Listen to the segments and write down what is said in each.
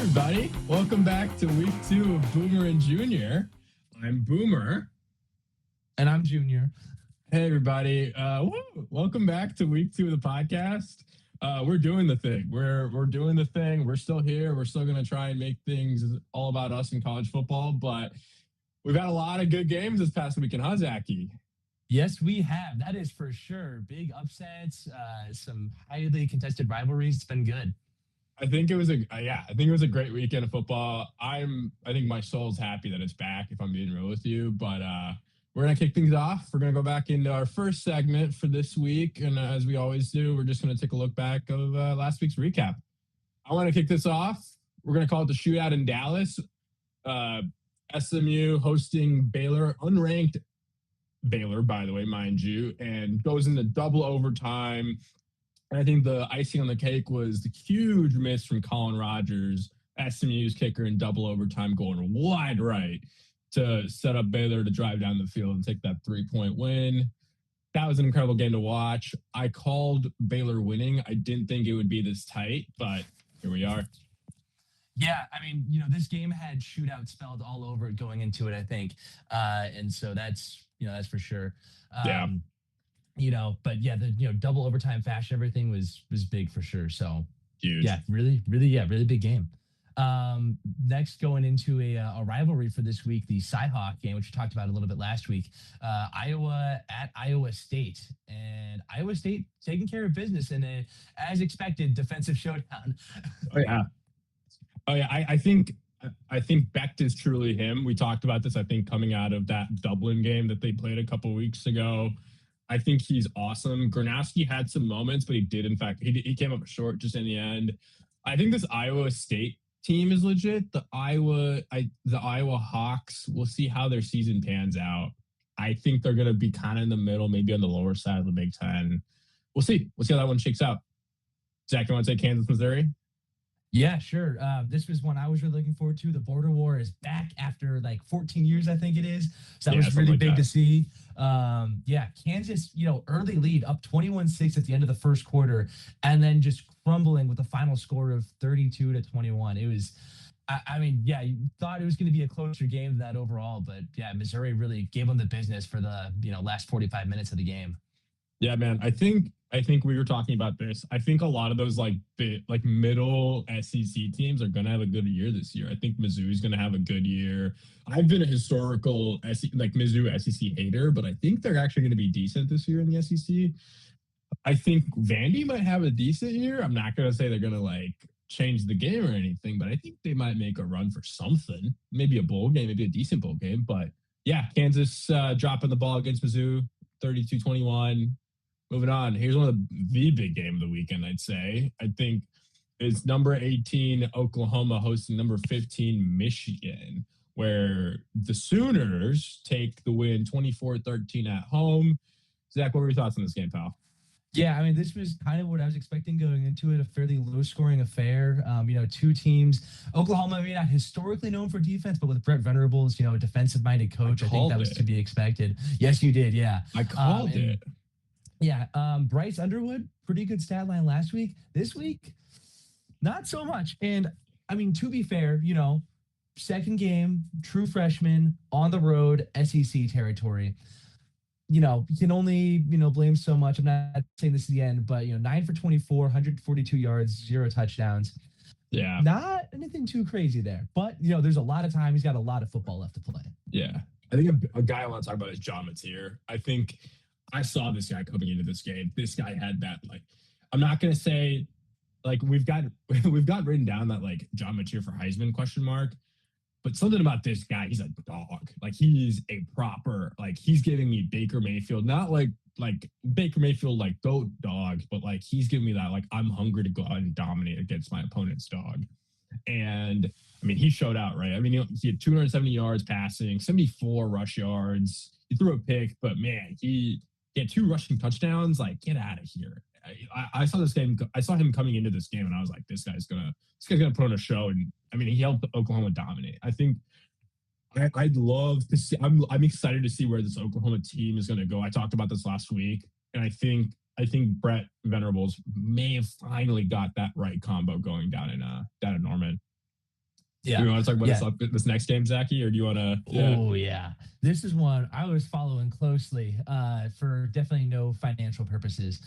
everybody. Welcome back to week 2 of Boomer and Junior. I'm Boomer. And I'm Junior. Hey, everybody. Welcome back to week 2 of the podcast. We're doing the thing. We're doing the thing. We're still here. We're still going to try and make things all about us in college football, but we've had a lot of good games this past weekend, huh, Zachy? Yes, we have. That is for sure. Big upsets, some highly contested rivalries. It's been good. I think it was a great weekend of football. I think my soul's happy that it's back, if I'm being real with you. But we're gonna kick things off. We're gonna go back into our first segment for this week, and as we always do, we're just gonna take a look back of last week's recap. I want to kick this off. We're gonna call it the shootout in Dallas. SMU hosting Baylor, unranked Baylor, by the way, mind you, and goes into double overtime. And I think the icing on the cake was the huge miss from Colin Rogers, SMU's kicker, in double overtime, going wide right to set up Baylor to drive down the field and take that 3-point win. That was an incredible game to watch. I called Baylor winning. I didn't think it would be this tight, but here we are. Yeah, I mean, this game had shootout spelled all over it going into it, I think. And so that's for sure. Yeah. But yeah, the double overtime fashion, everything was big for sure. So Huge. Yeah, really big game. Next, going into a rivalry for this week, the CyHawk game, which we talked about a little bit last week. Iowa at Iowa State, and Iowa State taking care of business in a, as expected, defensive showdown. Oh yeah. I think Becht is truly him. We talked about this, I think, coming out of that Dublin game that they played a couple weeks ago. I think he's awesome. Gronowski had some moments, but he came up short just in the end. I think this Iowa State team is legit. The Iowa Hawks, we'll see how their season pans out. I think they're going to be kind of in the middle, maybe on the lower side of the Big Ten. We'll see. We'll see how that one shakes out. Zach, you want to say Kansas, Missouri? Yeah, sure. This was one I was really looking forward to. The border war is back after like 14 years, I think it is. So that was really big to see. Kansas, early lead up 21-6 at the end of the first quarter, and then just crumbling with a final score of 32-21. It was, you thought it was going to be a closer game than that overall, but yeah, Missouri really gave them the business for the last 45 minutes of the game. Yeah, man. I think we were talking about this. I think a lot of those middle SEC teams are going to have a good year this year. I think Mizzou's going to have a good year. I've been a historical Mizzou SEC hater, but I think they're actually going to be decent this year in the SEC. I think Vandy might have a decent year. I'm not going to say they're going to change the game or anything, but I think they might make a run for something. Maybe a bowl game, maybe a decent bowl game. But yeah, Kansas dropping the ball against Mizzou, 32-21. Moving on, here's one of the big game of the weekend, I'd say. I think it's number 18, Oklahoma, hosting number 15, Michigan, where the Sooners take the win 24-13 at home. Zach, what were your thoughts on this game, pal? Yeah, this was kind of what I was expecting going into it, a fairly low-scoring affair. Two teams. Oklahoma, maybe not historically known for defense, but with Brett Venables, a defensive-minded coach, I think that was to be expected. Yes, you did, yeah. I called it. Yeah, Bryce Underwood, pretty good stat line last week. This week, not so much. And, to be fair, second game, true freshman, on the road, SEC territory. You can only, blame so much. I'm not saying this is the end, but, 9 for 24, 142 yards, 0 touchdowns. Yeah. Not anything too crazy there. But, there's a lot of time. He's got a lot of football left to play. Yeah. I think a guy I want to talk about is John Mateer. I think I saw this guy coming into this game. This guy had that, I'm not going to say, we've got written down that, John Mateer for Heisman ? But something about this guy, he's a dog. He's a proper, he's giving me Baker Mayfield, not like Baker Mayfield, goat dog, but he's giving me that, I'm hungry to go out and dominate against my opponent's dog. And he showed out, right? He had 270 yards passing, 74 rush yards. He threw a pick, but man, he had 2 rushing touchdowns. Get out of here. I saw this game. I saw him coming into this game, and I was like, this guy's gonna put on a show. And he helped Oklahoma dominate. I think I'd love to see. I'm excited to see where this Oklahoma team is gonna go. I talked about this last week, and I think Brett Venables may have finally got that right combo going down in Norman. Do Yeah. you want to talk about Yeah. this next game, Zachy, or do you want to? Yeah. Oh yeah, this is one I was following closely for definitely no financial purposes.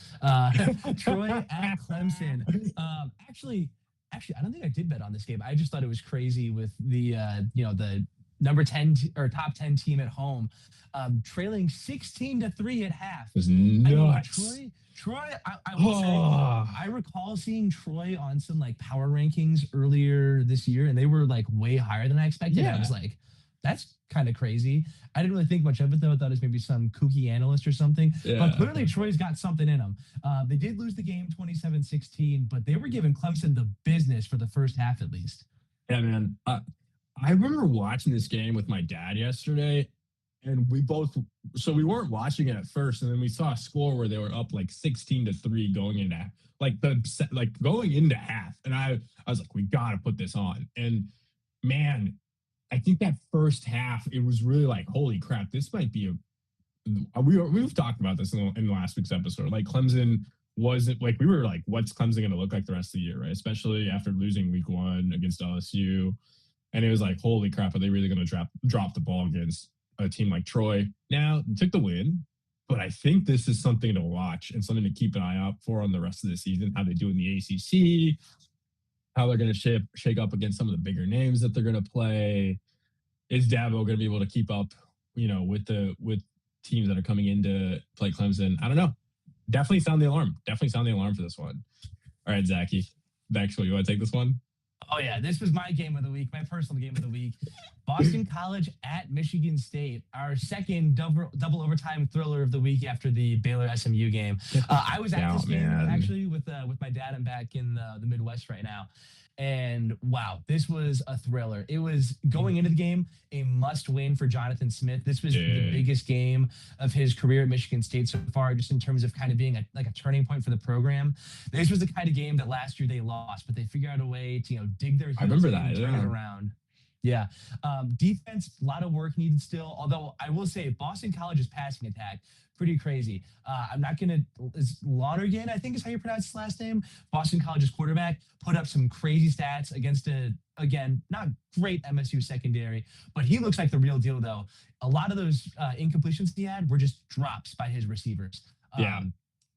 Troy at Clemson. Actually, I don't think I did bet on this game. I just thought it was crazy with the the number 10 or top 10 team at home, trailing 16-3 at half. It was I mean, nuts. Troy. I will say, Oh, I recall seeing Troy on some like power rankings earlier this year, and they were like way higher than I expected. I was yeah, like, that's kind of crazy. I didn't really think much of it though. I thought it was maybe some kooky analyst or something. But yeah, clearly, Troy's got something in them. They did lose the game 27-16, but they were giving Clemson the business for the first half at least. yeah, man. I remember watching this game with my dad yesterday, and we both. So we weren't watching it at first, and then we saw a score where they were up like 16-3 going into going into half, and I was like, we got to put this on, and man, I think that first half, it was really like, holy crap, this might be we've talked about this in last week's episode. Like Clemson wasn't like, we were like, what's Clemson going to look like the rest of the year, right? Especially after losing week 1 against LSU. And it was like, holy crap, are they really going to drop the ball against a team like Troy? Now, took the win, but I think this is something to watch and something to keep an eye out for on the rest of the season, how they do in the ACC, how they're going to shake up against some of the bigger names that they're going to play. Is Dabo going to be able to keep up, with teams that are coming in to play Clemson? I don't know. Definitely sound the alarm. Definitely sound the alarm for this one. All right, Zachy. Maxwell, you want to take this one? Oh yeah, this was my game of the week, my personal game of the week. Boston College at Michigan State, our second double overtime thriller of the week after the Baylor SMU game. I was at this game actually with my dad. I'm back in the Midwest right now, and wow, this was a thriller. It was going into the game a must win for Jonathan Smith. This was the biggest game of his career at Michigan State so far, just in terms of kind of being a turning point for the program. This was the kind of game that last year they lost, but they figured out a way to dig their heels in and turn it around. Yeah. Defense, a lot of work needed still. Although I will say Boston College's passing attack, pretty crazy. I'm not going to, is Lonergan, I think is how you pronounce his last name. Boston College's quarterback put up some crazy stats against again, not great MSU secondary, but he looks like the real deal though. A lot of those incompletions he had were just drops by his receivers. Yeah.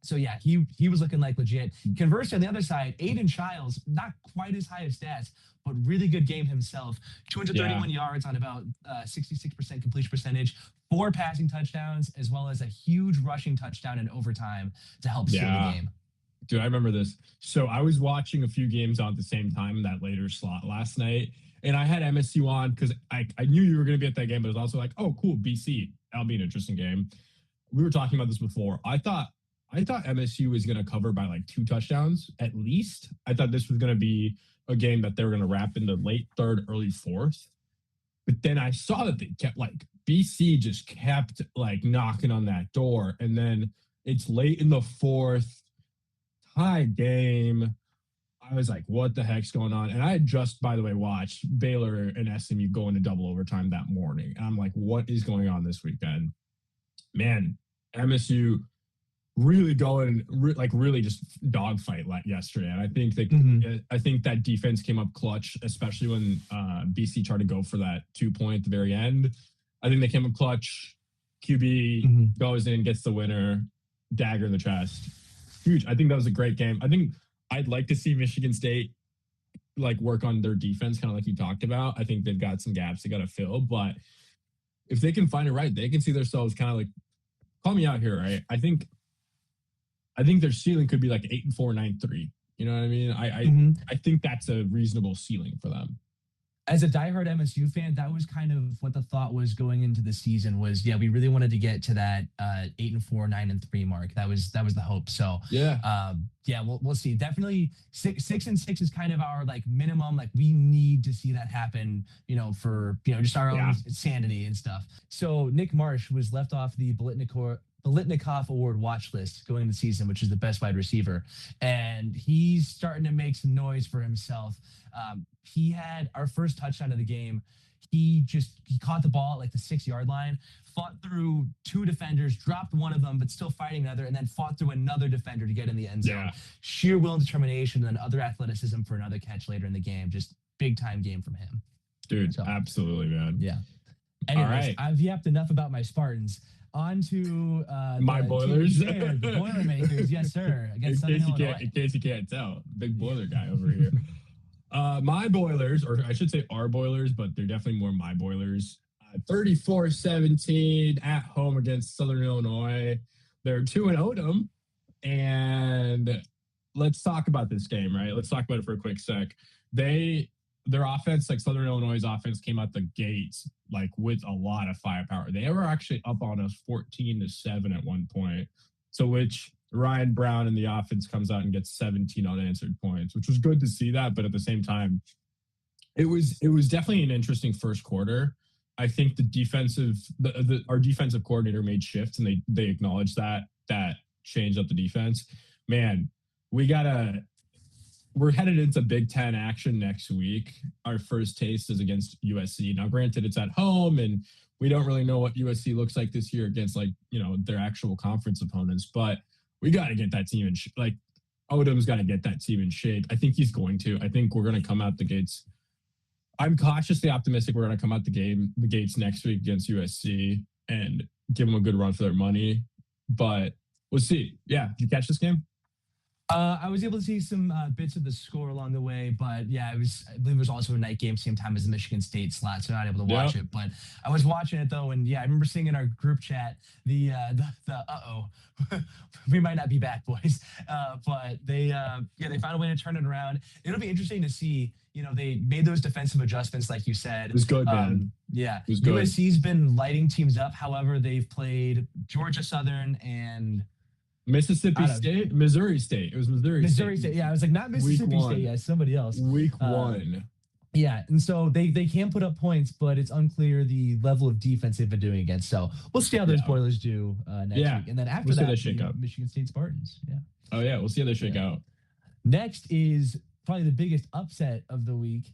So yeah, he was looking like legit. Conversely, on the other side, Aiden Childs, not quite as high of stats, but really good game himself. 231 yards on about 66% completion percentage, 4 passing touchdowns, as well as a huge rushing touchdown in overtime to help seal the game. Dude, I remember this. So I was watching a few games on at the same time in that later slot last night, and I had MSU on because I knew you were going to be at that game, but it was also like, oh, cool, BC. That'll be an interesting game. We were talking about this before. I thought MSU was going to cover by like 2 touchdowns at least. I thought this was going to be a game that they were going to wrap in the late 3rd, early 4th. But then I saw that they kept BC just kept knocking on that door. And then it's late in the 4th, tie game. I was like, what the heck's going on? And I had just, by the way, watched Baylor and SMU go into double overtime that morning. And I'm like, what is going on this weekend? Man, MSU really going really just dogfight yesterday, and I think that defense came up clutch, especially when BC tried to go for that 2-point at the very end. I think they came up clutch. QB goes in, gets the winner, dagger in the chest. Huge. I think that was a great game. I think I'd like to see Michigan State work on their defense, kind of like you talked about. I think they've got some gaps they got to fill, but if they can find it right, they can see themselves kind of call me out here, right? I think their ceiling could be 8-4, 9-3. You know what I mean? I think that's a reasonable ceiling for them. As a diehard MSU fan, that was kind of what the thought was going into the season was, we really wanted to get to that 8-4, 9-3 mark. That was the hope. So we'll see. Definitely 6-6 is kind of our minimum. We need to see that happen, for just our own sanity and stuff. So Nick Marsh was left off the Biletnikoff Award watch list going into the season, which is the best wide receiver. And he's starting to make some noise for himself. He had our first touchdown of the game. He caught the ball at the 6-yard line, fought through 2 defenders, dropped one of them, but still fighting another, and then fought through another defender to get in the end zone. Sheer will and determination, and then other athleticism for another catch later in the game. Just big time game from him. Dude, So absolutely, man. yeah. All Anyways, right. I've yapped enough about my Spartans. On to My the team boilers. there, the Boilermakers. Yes, sir, against Southern In Illinois. case you can't tell, big boiler guy over here. My boilers, or I should say our boilers, but they're definitely more my boilers. 34-17 at home against Southern Illinois. They're 2-0 them. And let's talk about this game, right? Let's talk about it for a quick sec. Their offense, like Southern Illinois' offense, came out the gates like with a lot of firepower. They were actually up on us 14-7 at one point. So which Ryan Brown in the offense comes out and gets 17 unanswered points, which was good to see that. But at the same time, it was definitely an interesting first quarter. I think our defensive coordinator made shifts and they acknowledged that changed up the defense. Man, we're headed into Big Ten action next week. Our first taste is against USC. Now, granted, it's at home, and we don't really know what USC looks like this year against their actual conference opponents. But we got to get that team in Odom's got to get that team in shape. I think he's going to. I think we're going to come out the gates. I'm cautiously optimistic we're going to come out the gates next week against USC and give them a good run for their money. But we'll see. Yeah, did you catch this game? I was able to see some bits of the score along the way, but yeah, I believe it was also a night game, same time as the Michigan State slot, so not able to watch it. But I was watching it though, and yeah, I remember seeing in our group chat the we might not be back, boys. But they found a way to turn it around. It'll be interesting to see. They made those defensive adjustments, like you said. It was good, man. Yeah, it was good. USC's been lighting teams up. However, they've played Georgia Southern and Mississippi State, Missouri State. It was Missouri State. Yeah, I was like, not Mississippi State. Yeah, somebody else. Week 1. Yeah, and so they can put up points, but it's unclear the level of defense they've been doing against. So we'll see how those Boilers do next week, and then after that, the Michigan State Spartans. Yeah. Oh yeah, we'll see how they shake out. Next is probably the biggest upset of the week.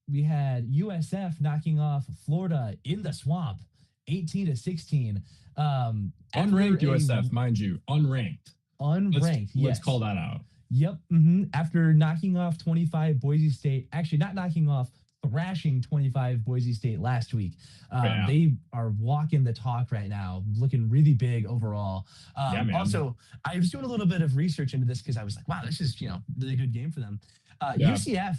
We had USF knocking off Florida in the swamp, 18-16. Unranked USF, mind you, unranked. Let's call that out. Yep. After knocking off 25 Boise State, actually not knocking off, thrashing 25 Boise State last week. They are walking the talk right now, looking really big overall. Also, I was doing a little bit of research into this because I was like, wow, this is really good game for them. USF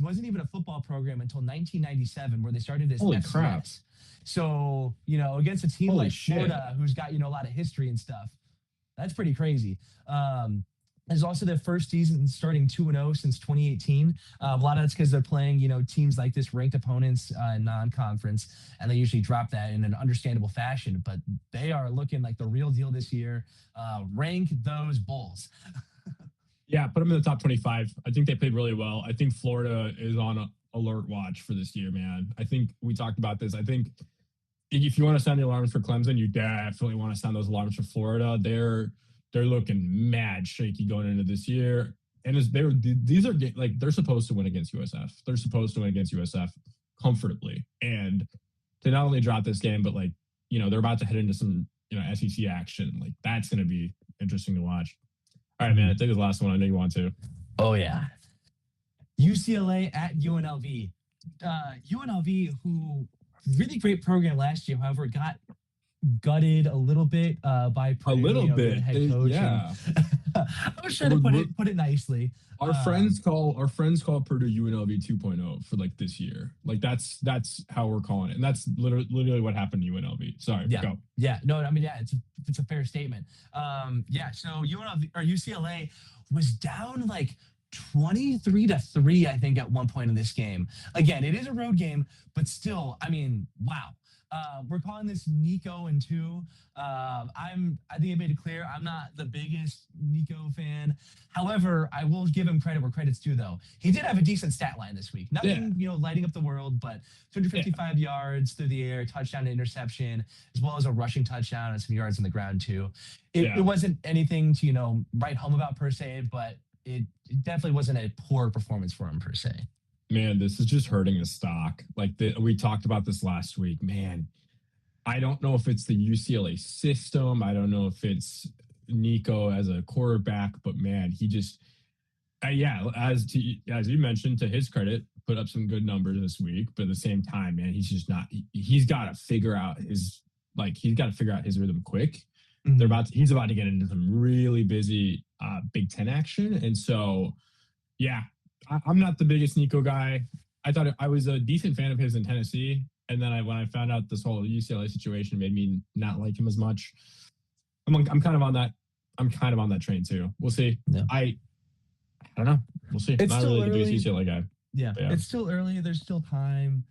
wasn't even a football program until 1997, where they started as Holy FCS. Crap. So, against a team like Florida, who's got, a lot of history and stuff, that's pretty crazy. It's also their first season starting 2-0 since 2018. A lot of that's because they're playing, teams like this, ranked opponents in non-conference, and they usually drop that in an understandable fashion. But they are looking like the real deal this year. Rank those Bulls. Yeah, put them in the top 25. I think they played really well. I think Florida is on alert watch for this year, man. I think we talked about this. I think if you want to sound the alarms for Clemson, you definitely want to sound those alarms for Florida. They're looking mad shaky going into this year, and they're supposed to win against USF. They're supposed to win against USF comfortably, and to not only drop this game, but they're about to head into some SEC action. Like that's going to be interesting to watch. All right, man. I think the last one. I know you want to. Oh yeah. UCLA at UNLV. UNLV, who really great program last year, however, got gutted a little bit by Purdue, the head coach. Yeah. I was trying to put it nicely. Our friends call Purdue UNLV 2.0 for this year. That's how we're calling it, and that's literally what happened to UNLV. Sorry, go. Yeah, no, I mean, yeah, it's a fair statement. So UNLV or UCLA was down 23-3, I think, at one point in this game. Again, it is a road game, but still, I mean, wow. We're calling this Nico and 2. I think I made it clear I'm not the biggest Nico fan. However, I will give him credit where credit's due, though. He did have a decent stat line this week. Nothing, lighting up the world, but 255 yards through the air, touchdown to interception, as well as a rushing touchdown and some yards on the ground too. It wasn't anything to write home about per se, but it definitely wasn't a poor performance for him per se. Man, this is just hurting the stock. We talked about this last week. Man, I don't know if it's the UCLA system. I don't know if it's Nico as a quarterback, but man, as you mentioned, to his credit, put up some good numbers this week. But at the same time, man, he's just not. He's got to figure out his rhythm quick. Mhm. He's about to get into some really busy Big Ten action, and so yeah, I'm not the biggest Nico guy. I was a decent fan of his in Tennessee, and then when I found out this whole UCLA situation made me not like him as much. I'm kind of on that. I'm kind of on that train too. We'll see. Yeah. I don't know. We'll see. It's Not still really the early. biggest UCLA guy. Yeah, Yeah. it's still early. There's still time.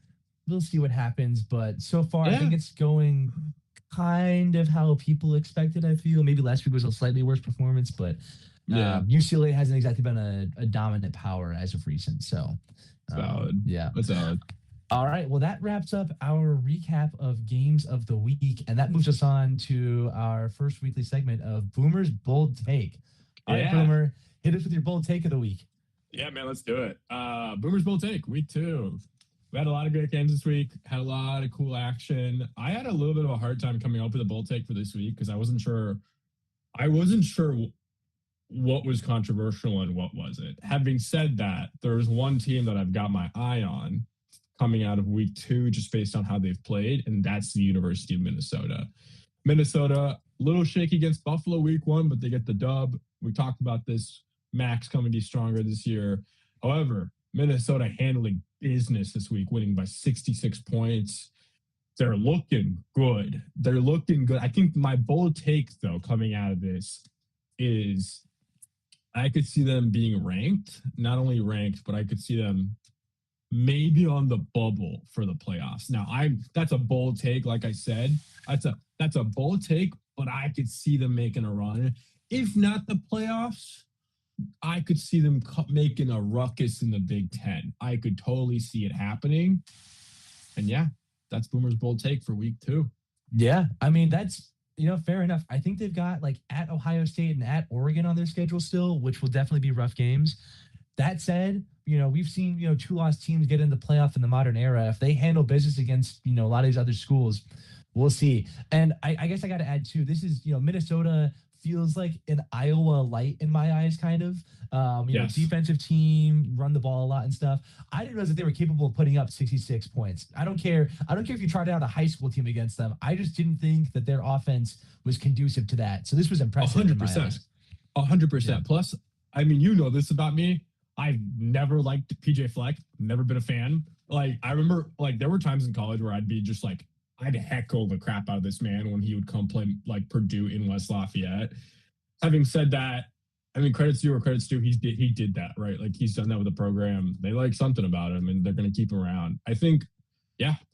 We'll see what happens. But so far, I Yeah. think it's going kind of how people expected. I feel maybe last week was a slightly worse performance, but Yeah. UCLA hasn't exactly been a dominant power as of recent. So, It's valid. yeah. It's valid. All right. Well, that wraps up our recap of games of the week, and that moves us on to our first weekly segment of Boomer's Bold Take. All right, Boomer, hit us with your bold take of the week. Yeah, man, let's do it. Boomer's Bold Take, week 2. We had a lot of great games this week, had a lot of cool action. I had a little bit of a hard time coming up with a bold take for this week because I wasn't sure what was controversial and what wasn't. Having said that, there's one team that I've got my eye on coming out of week 2 just based on how they've played, and that's the University of Minnesota. Minnesota, a little shaky against Buffalo week 1, but they get the dub. We talked about this. Max coming to be stronger this year. However, Minnesota handling business this week, winning by 66 points. They're looking good. I think my bold take, though, coming out of this is I could see them being ranked, not only ranked, but I could see them maybe on the bubble for the playoffs. Now, that's a bold take, like I said. That's a bold take, but I could see them making a run. If not the playoffs, I could see them making a ruckus in the Big Ten. I could totally see it happening. And yeah, that's Boomer's bold take for week 2. Yeah, I mean, that's, fair enough. I think they've got like at Ohio State and at Oregon on their schedule still, which will definitely be rough games. That said, we've seen, 2-loss teams get in the playoff in the modern era. If they handle business against, a lot of these other schools, we'll see. And I guess I got to add too, this is, Minnesota feels like an Iowa light in my eyes, kind of. Yes. Defensive team, run the ball a lot and stuff. I didn't realize that they were capable of putting up 66 points. I don't care if you tried out a high school team against them. I just didn't think that their offense was conducive to that. So this was impressive. 100%. 100%. Yeah. Plus, I mean, this about me. I've never liked PJ Fleck, never been a fan. Like, I remember, there were times in college where I'd be just like, I'd heckle the crap out of this man when he would come play like Purdue in West Lafayette. Having said that, I mean, credits due where credits due. He did that, right? Like, he's done that with the program. They like something about him, and they're going to keep him around. I think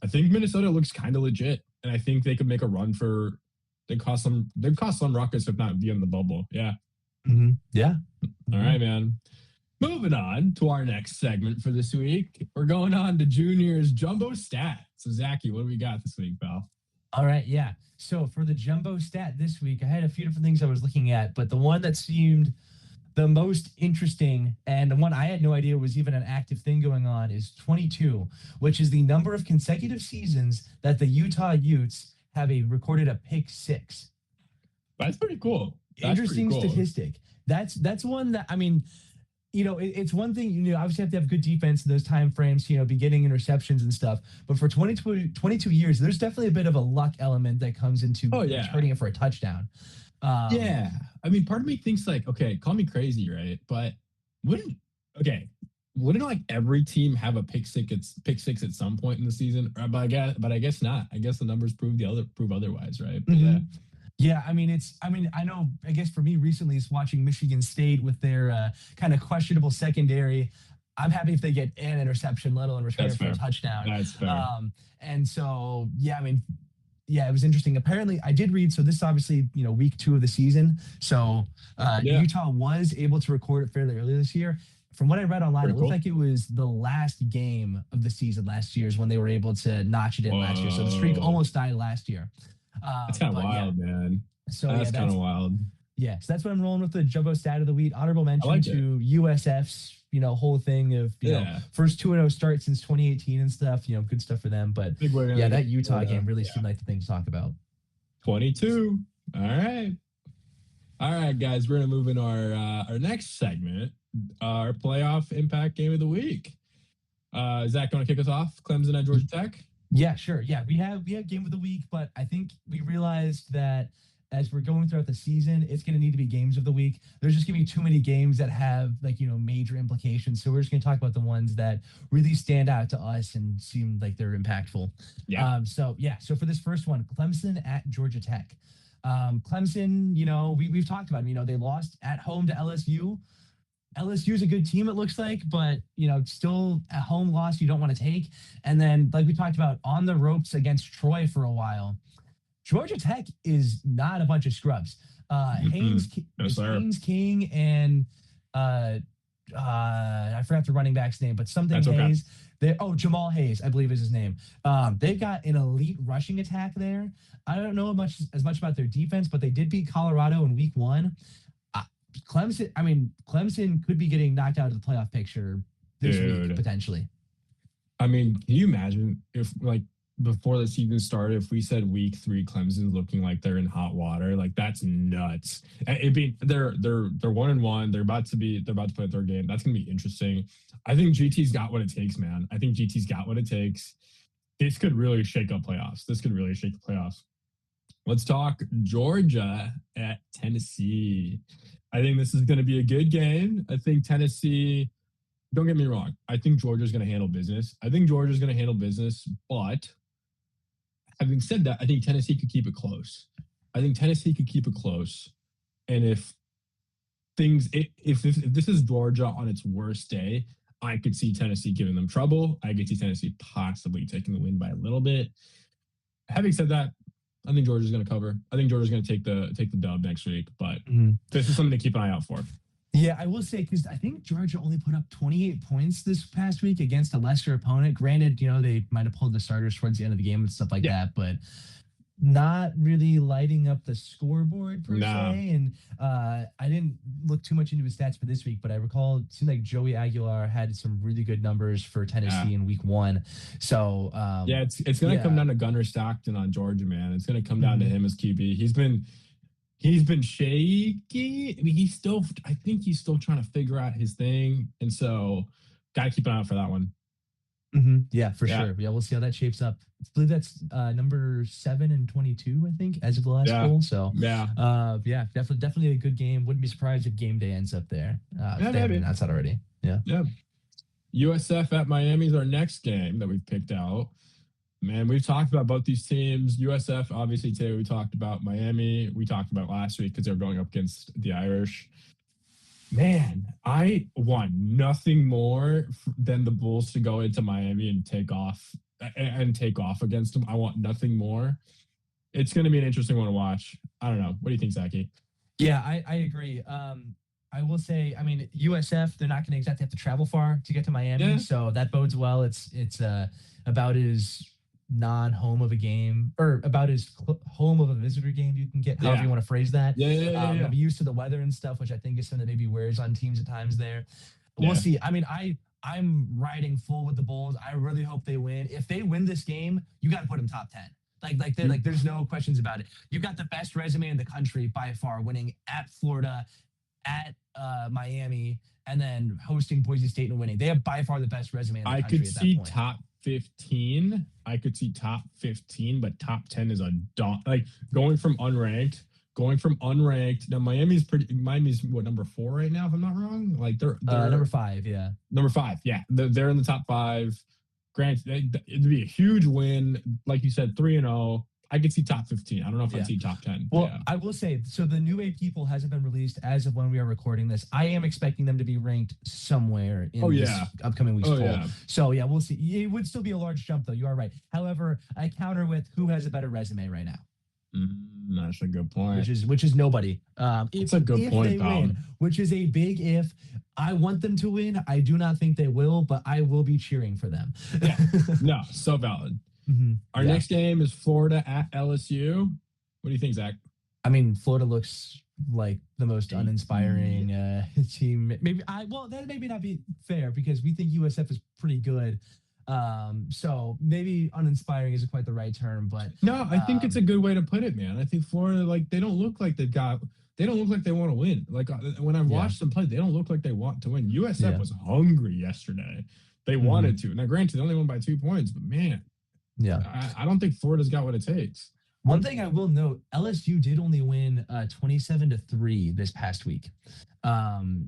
Minnesota looks kind of legit, and I think they could make a run for. They cost some ruckus if not be in the bubble. Yeah. Mm-hmm. Yeah. All right, man. Moving on to our next segment for this week. We're going on to Junior's Jumbo Stat. So, Zachy, what do we got this week, pal? All right, yeah. So for the Jumbo Stat this week, I had a few different things I was looking at, but the one that seemed the most interesting and the one I had no idea was even an active thing going on is 22, which is the number of consecutive seasons that the Utah Utes have recorded a pick 6. That's pretty cool. Interesting statistic. That's one that, I mean, it's one thing, obviously have to have good defense in those time frames, beginning interceptions and stuff. But for 22 years, there's definitely a bit of a luck element that comes into returning it for a touchdown. Yeah. I mean, part of me thinks like, okay, call me crazy, right? But wouldn't like every team have a pick six at some point in the season? But I guess not. I guess the numbers prove otherwise, right? But mm-hmm. Yeah, I know, I guess for me recently is watching Michigan State with their kind of questionable secondary. I'm happy if they get an interception, let alone return it for a touchdown. That's fair. And so, it was interesting. Apparently, I did read, so this is obviously, week 2 of the season. So Utah was able to record it fairly early this year. From what I read online, it looked like it was the last game of the season last year is when they were able to notch it in last year. So the streak almost died last year. That's kind of wild, man. So that's kind of wild. Yeah, so that's what I'm rolling with the Jumbo Stat of the week. Honorable mention to USF's, whole thing of first 2-0 start since 2018 and stuff. Good stuff for them. But that Utah game really seemed like the thing to talk about. 22. All right. All right, guys, we're gonna move in our next segment, our playoff impact game of the week. Zach, going to kick us off? Clemson at Georgia Tech. Yeah, sure. Yeah, we have game of the week, but I think we realized that as we're going throughout the season, it's going to need to be games of the week. There's just going to be too many games that have major implications. So we're just going to talk about the ones that really stand out to us and seem like they're impactful. Yeah. So for this first one, Clemson at Georgia Tech. Clemson, we've talked about them. They lost at home to LSU. LSU is a good team, it looks like, but still a home loss you don't want to take. And then, like we talked about, on the ropes against Troy for a while. Georgia Tech is not a bunch of scrubs. Haynes, no, Haynes King and I forgot the running back's name, but something That's Hayes. Okay. Jamal Hayes, I believe is his name. They've got an elite rushing attack there. I don't know as much about their defense, but they did beat Colorado in week 1. Clemson could be getting knocked out of the playoff picture this week, potentially. I mean, can you imagine if, before the season started, if we said week 3 Clemson's looking like they're in hot water? Like, that's nuts. They're 1-1. They're about to play a third game. That's gonna be interesting. I think GT's got what it takes, man. I think GT's got what it takes. This could really shake up playoffs. Let's talk Georgia at Tennessee. I think this is going to be a good game. I think Tennessee, don't get me wrong, I think Georgia's going to handle business. But having said that, I think Tennessee could keep it close. And if this is Georgia on its worst day, I could see Tennessee giving them trouble. I could see Tennessee possibly taking the win by a little bit. Having said that, I think Georgia's going to cover. I think Georgia's going to take the dub next week, but this is something to keep an eye out for. Yeah, I will say, because I think Georgia only put up 28 points this past week against a lesser opponent. Granted, they might have pulled the starters towards the end of the game and stuff like that, but not really lighting up the scoreboard per se. And I didn't look too much into his stats for this week, but I recall it seemed like Joey Aguilar had some really good numbers for Tennessee in week 1. So it's going to come down to Gunnar Stockton on Georgia, man. It's going to come down to him as QB. He's been shaky. I mean, I think he's still trying to figure out his thing, and so got to keep an eye out for that one. Yeah, for sure. Yeah, we'll see how that shapes up. I believe that's number 7 and 22, I think, as of the last poll. So definitely a good game. Wouldn't be surprised if game day ends up there. If they haven't announced that already. Yeah. USF at Miami is our next game that we've picked out. Man, we've talked about both these teams. USF, obviously, today we talked about Miami. We talked about last week because they were going up against the Irish. Man, I want nothing more than the Bulls to go into Miami and take off against them. I want nothing more. It's going to be an interesting one to watch. I don't know. What do you think, Zachy? Yeah, I agree. I will say, USF, they're not going to exactly have to travel far to get to Miami, so that bodes well. It's about as non-home of a game, or about as home of a visitor game you can get, however you want to phrase that. I'm used to the weather and stuff, which I think is something that maybe wears on teams at times there. We'll see. I'm riding full with the Bulls. I really hope they win. If they win this game, you got to put them top 10. There's no questions about it. You've got the best resume in the country by far, winning at Florida, at Miami, and then hosting Boise State and winning. They have by far the best resume in the country. I could see top 15. Top 15, but top 10 is going from unranked. Now Miami's what, number 4 right now, if I'm not wrong. They're number 5. Yeah, number 5. Yeah, they're in the top 5. Granted, it'd be a huge win, like you said, 3-0. I could see top 15. I don't know if I'd see top 10. Well, I will say, so the new AP poll hasn't been released as of when we are recording this. I am expecting them to be ranked somewhere in this upcoming week's poll. So, we'll see. It would still be a large jump, though. You are right. However, I counter with who has a better resume right now. That's a good point. Which is nobody. It's a good point, win, which is a big if. I want them to win. I do not think they will, but I will be cheering for them. No, so valid. Our next game is Florida at LSU. What do you think, Zach? Florida looks like the most uninspiring team. That maybe not be fair because we think USF is pretty good. So maybe uninspiring isn't quite the right term, but no, I think it's a good way to put it, man. I think Florida, they don't look like they've got they don't look like they want to win. Like when I watched them play, they don't look like they want to win. USF was hungry yesterday. They wanted to. Now, granted, they only won by 2 points, but man, I don't think Florida's got what it takes. One thing I will note, LSU did only win 27-3 this past week.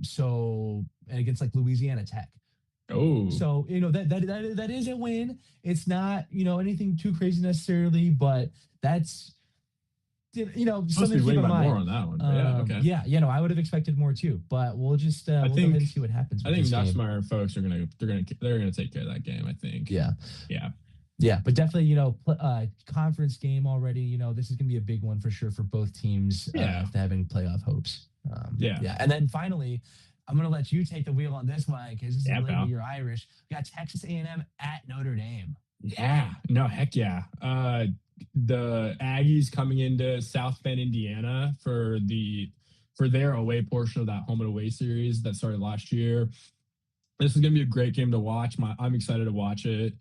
So against like Louisiana Tech. Oh, so that is a win. It's not anything too crazy necessarily, but that's something to keep in mind. More on that one. Okay. I would have expected more too, but we'll just we'll go ahead and see what happens. I think Nussmeier folks are gonna take care of that game. I think. Yeah, but definitely, conference game already. This is gonna be a big one for sure for both teams. Having playoff hopes. And then finally, I'm gonna let you take the wheel on this one because this is you're Irish. We got Texas A&M at Notre Dame. Yeah, no, heck yeah. The Aggies coming into South Bend, Indiana for their away portion of that home and away series that started last year. This is gonna be a great game to watch. I'm excited to watch it.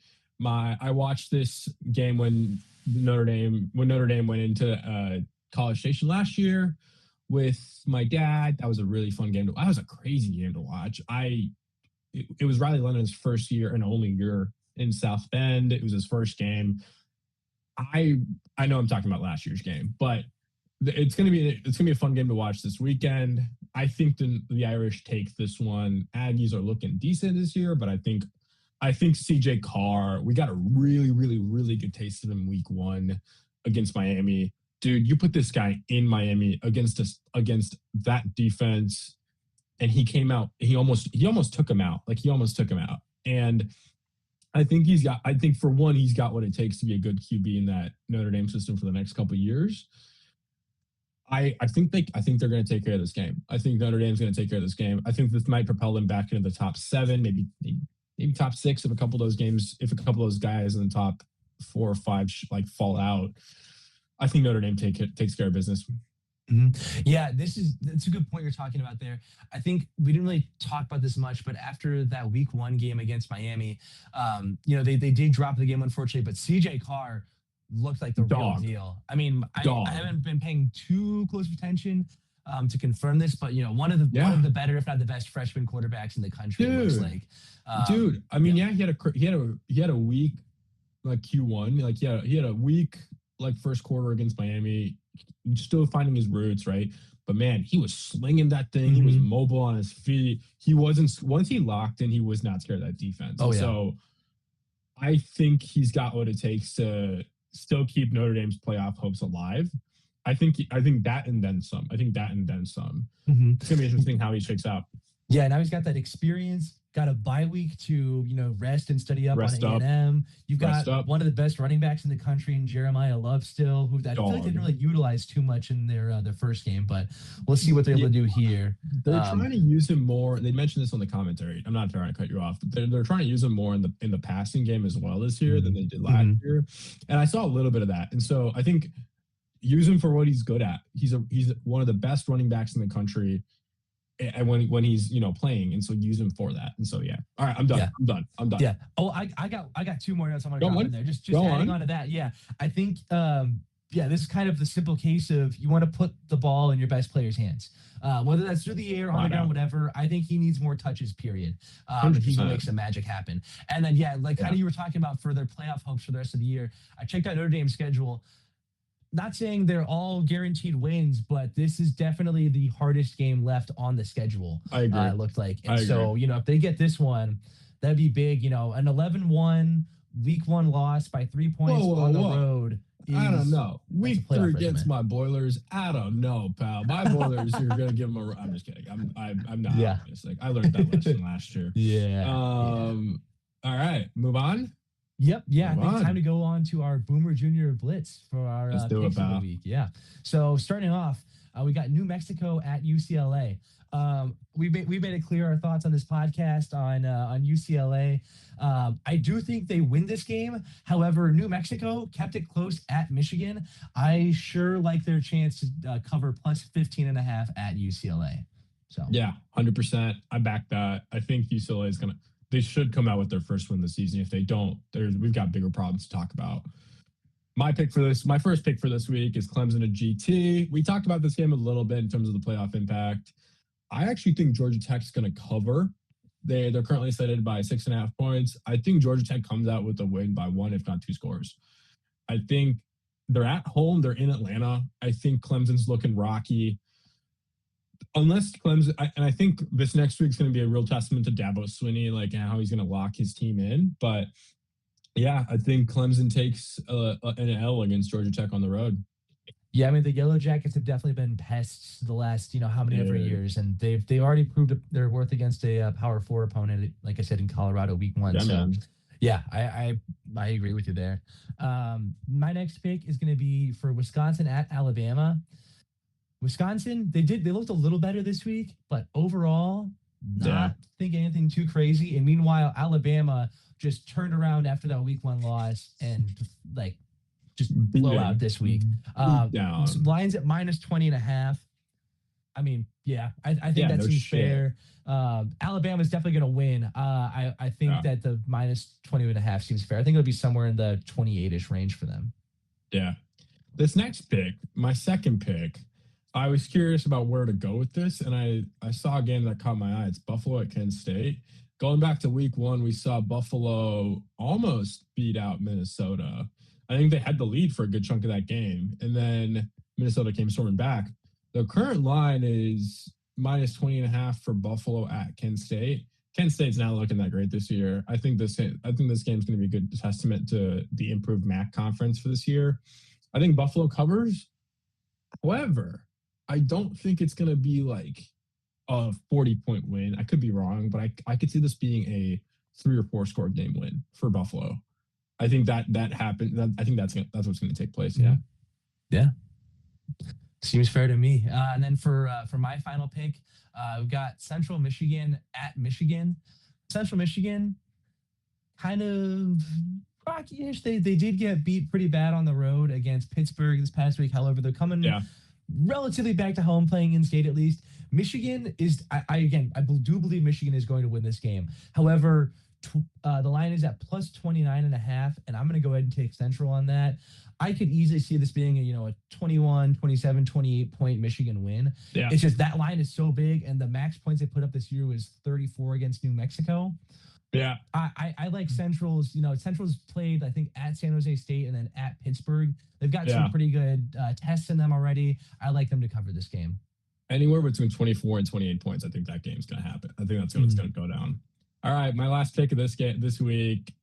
I watched this game when Notre Dame went into College Station last year with my dad. That was a really fun game. That was a crazy game to watch. It was Riley Leonard's first year and only year in South Bend. It was his first game. I know I'm talking about last year's game, but it's gonna be a fun game to watch this weekend. I think the Irish take this one. Aggies are looking decent this year, but I think CJ Carr, we got a really, really, really good taste of him week 1 against Miami. Dude, you put this guy in Miami against that defense, and he came out. He almost took him out. And I think he's got what it takes to be a good QB in that Notre Dame system for the next couple of years. I think they're going to take care of this game. I think Notre Dame's going to take care of this game. I think this might propel them back into the top 7, maybe top 6 if a couple of those guys in the top 4 or 5 fall out. I think Notre Dame takes care of business. Mm-hmm. Yeah, that's a good point you're talking about there. I think we didn't really talk about this much, but after that week 1 game against Miami, they did drop the game unfortunately, but CJ Carr looked like the real deal. I mean, I haven't been paying too close attention to confirm this, but one of the better, if not the best, freshman quarterbacks in the country. It looks like, I mean, he had a week like Q1, like he had a week like first quarter against Miami, still finding his roots, right? But man, he was slinging that thing. Mm-hmm. He was mobile on his feet. He wasn't once he locked in, he was not scared of that defense. So I think he's got what it takes to still keep Notre Dame's playoff hopes alive. I think that and then some. Mm-hmm. It's gonna be interesting how he shakes out. Yeah, now he's got that experience. Got a bye week to rest and study up on A&M. You've got one of the best running backs in the country in Jeremiah Love still, who I feel like they didn't really utilize too much in their first game, but we'll see what they're able to do here. They're trying to use him more. They mentioned this on the commentary. I'm not trying to cut you off, but they're trying to use him more in the passing game as well this year than they did last year. And I saw a little bit of that. And so I think use him for what he's good at. He's one of the best running backs in the country. And when he's playing, and so use him for that. And so all right, I'm done. I'm done. Yeah. Oh, I got 2 more notes I'm gonna drop in there. Just adding on to that. Yeah, I think this is kind of the simple case of you want to put the ball in your best player's hands, whether that's through the air, on the ground, whatever. I think he needs more touches. Period. If he can make some magic happen. And then kind of you were talking about for their playoff hopes for the rest of the year. I checked out Notre Dame's schedule. Not saying they're all guaranteed wins, but this is definitely the hardest game left on the schedule. I agree. It looked like. And so, if they get this one, that'd be big. An 11-1 week 1 loss by 3 points on the road. I don't know. Week 3 against my Boilers. I don't know, pal. My Boilers, you're gonna give them a. I'm just kidding. I'm not optimistic. I learned that lesson last year. Yeah. All right, move on. Yep. Yeah. I think it's time to go on to our Boomer Junior Blitz for our picks of the week. Yeah. So starting off, we got New Mexico at UCLA. We made it clear our thoughts on this podcast on UCLA. I do think they win this game. However, New Mexico kept it close at Michigan. I sure like their chance to cover plus 15.5 at UCLA. So 100%. I back that. I think UCLA is gonna. They should come out with their first win this season. If they don't, we've got bigger problems to talk about. My first pick for this week is Clemson to GT. We talked about this game a little bit in terms of the playoff impact. I actually think Georgia Tech's going to cover. They're currently slated by 6.5 points. I think Georgia Tech comes out with a win by one, if not two scores. I think they're at home. They're in Atlanta. I think Clemson's looking rocky. Unless Clemson, and I think this next week's going to be a real testament to Dabo Swinney, like how he's going to lock his team in. But yeah, I think Clemson takes an L against Georgia Tech on the road. Yeah, I mean the Yellow Jackets have definitely been pests the last how many ever years, and they've already proved their worth against a Power Four opponent. Like I said in Colorado, Week 1. Yeah, so man. yeah, I agree with you there. My next pick is going to be for Wisconsin at Alabama. Wisconsin, they looked a little better this week, but overall, not think anything too crazy. And meanwhile, Alabama just turned around after that Week 1 loss and just blow out this week. Lions at minus 20.5. I mean, yeah, I think that seems fair. Alabama's definitely going to win. I think that the minus 20.5 seems fair. I think it'll be somewhere in the 28-ish range for them. Yeah. This next pick, my second pick, I was curious about where to go with this, and I saw a game that caught my eye. It's Buffalo at Kent State. Going back to Week 1, we saw Buffalo almost beat out Minnesota. I think they had the lead for a good chunk of that game, and then Minnesota came storming back. The current line is minus 20.5 for Buffalo at Kent State. Kent State's not looking that great this year. I think this game's going to be a good testament to the improved MAC conference for this year. I think Buffalo covers. However, I don't think it's going to be like a 40-point win. I could be wrong, but I could see this being a 3 or 4 score game win for Buffalo. I think that happened. I think that's what's going to take place. Yeah. Yeah. Seems fair to me. And then for my final pick, we've got Central Michigan at Michigan. Central Michigan, kind of rocky-ish. They did get beat pretty bad on the road against Pittsburgh this past week. However, they're coming relatively back to home, playing in state at least. Michigan is, I do believe Michigan is going to win this game. However, the line is at plus 29.5, and I'm going to go ahead and take Central on that. I could easily see this being a 21, 27, 28 point Michigan win. Yeah. It's just that line is so big, and the max points they put up this year was 34 against New Mexico. Yeah. I like Central's, Central's played, I think, at San Jose State and then at Pittsburgh. They've got some pretty good tests in them already. I like them to cover this game. Anywhere between 24 and 28 points, I think that game's going to happen. I think that's what's going to go down. All right, my last pick of this week,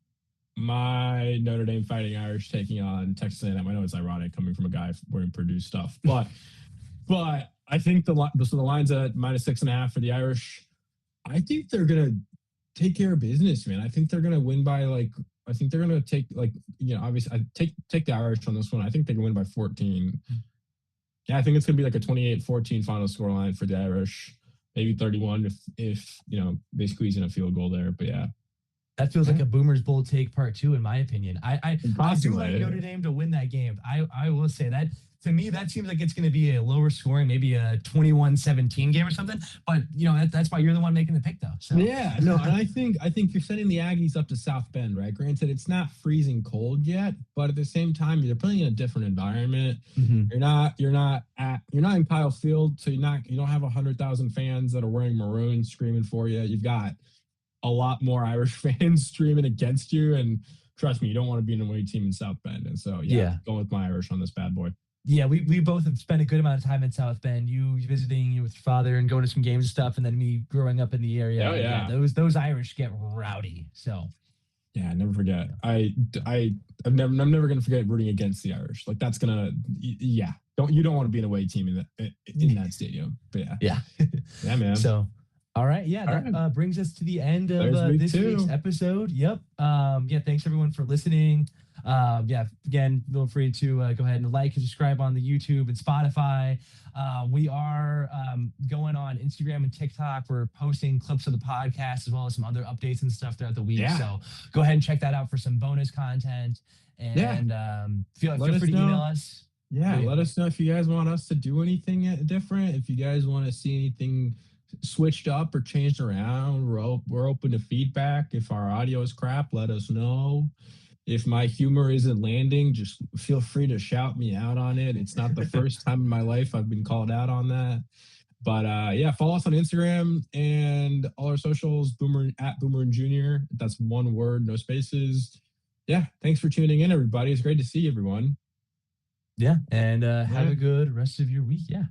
my Notre Dame Fighting Irish taking on Texas A&M. I know it's ironic coming from a guy wearing Purdue stuff, but I think the line's at minus 6.5 for the Irish. I think they're going to take care of business, man. I think they're going to win by I think they're going to take obviously I take the Irish on this one. I think they can win by 14. Yeah, I think it's going to be like a 28-14 final score line for the Irish. Maybe 31 if they squeeze in a field goal there. But yeah. That feels like a Boomer's Bowl take part 2, in my opinion. I do like Notre Dame to win that game. I will say that. To me, that seems like it's going to be a lower scoring, maybe a 21-17 game or something. But that's why you're the one making the pick, though. So. Yeah, no, and I think you're sending the Aggies up to South Bend, right? Granted, it's not freezing cold yet, but at the same time, you're playing in a different environment. Mm-hmm. You're not in Kyle Field, so you don't have 100,000 fans that are wearing maroon screaming for you. You've got a lot more Irish fans streaming against you, and trust me, you don't want to be an away team in South Bend. And so, going with my Irish on this bad boy. Yeah, we both have spent a good amount of time in South Bend. You visiting with your father and going to some games and stuff, and then me growing up in the area. Oh yeah, those Irish get rowdy. So yeah, never forget. I'm never gonna forget rooting against the Irish. Like that's gonna you don't want to be an away team in that stadium. But yeah, man. So. All right. Yeah, that brings us to the end of this week's episode. Yep. Thanks everyone for listening. Again, feel free to go ahead and like and subscribe on the YouTube and Spotify. We are going on Instagram and TikTok. We're posting clips of the podcast as well as some other updates and stuff throughout the week. Yeah. So go ahead and check that out for some bonus content. And feel free to email us. Yeah, let us know if you guys want us to do anything different. If you guys want to see anything switched up or changed around, we're open to feedback. If our audio is crap, let us know. If my humor isn't landing, just feel free to shout me out on it. It's not the first time in my life I've been called out on that. But yeah, follow us on Instagram and all our socials, Boomer at Boomer and Junior. That's one word, no spaces. Yeah, thanks for tuning in, everybody. It's great to see everyone. Yeah, and have a good rest of your week. Yeah.